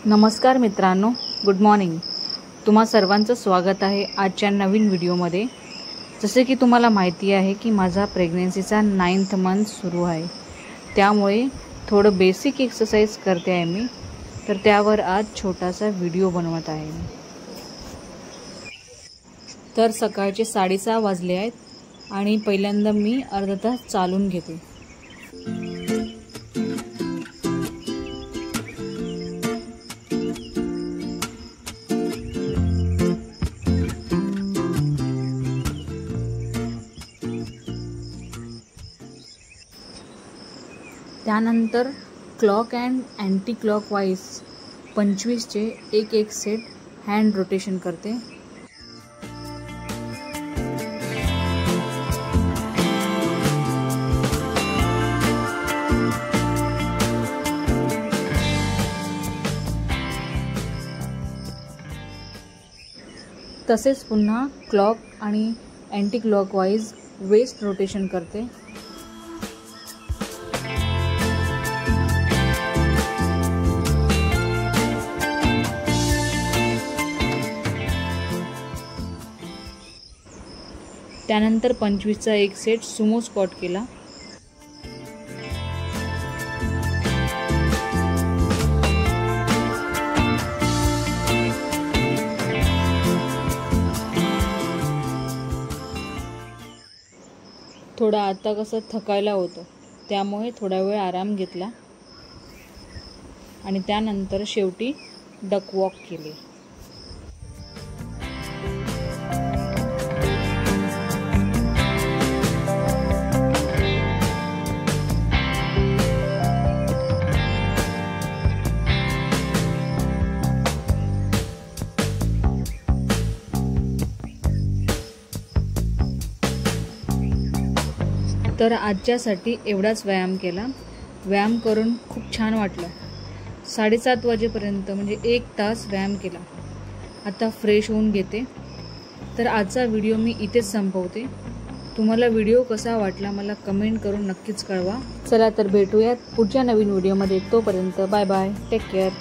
नमस्कार मित्रांनो, good morning. तुम्हा सर्वांचं स्वागत आहे आजच्या नवीन व्हिडिओमध्ये। जसे की तुम्हाला माहिती आहे की माझा प्रेग्नन्सीचा 9th मंथ सुरू आहे, त्यामुळे थोडं बेसिक एक्सरसाइज करते आहे मी, तर त्यावर आज छोटासा व्हिडिओ बनवत आहे मी। तर सकाळचे 6:30 वाजले आहेत आणि पहिल्यांदा मी अर्धा तास चालून घेते। त्यानंतर क्लॉक अँड अँटी क्लॉकवाईज 25चे एक सेट हँड रोटेशन करते। तसेच पुन्हा क्लॉक आणि अँटी क्लॉकवाईज वेस्ट रोटेशन करते। त्यानंतर 25चा एक सेट सुमो स्क्वॉट केला। थोडा आता कसं थकायला होतं, त्यामुळे थोडा वेळ आराम घेतला आणि त्यानंतर शेवटी डक वॉक केले। तर आजच्यासाठी एवढाच व्यायाम केला। व्यायाम करून खूप छान वाटलं। 7:30 वाजेपर्यंत म्हणजे 1 तास व्यायाम केला। आता फ्रेश होऊन घेते। तर आजचा व्हिडिओ मी इथेच संपवते। तुम्हाला व्हिडिओ कसा वाटला मला कमेंट करून नक्कीच कळवा। चला तर भेटूयात पुढच्या नवीन व्हिडिओमध्ये। तोपर्यंत बाय बाय, टेक केअर।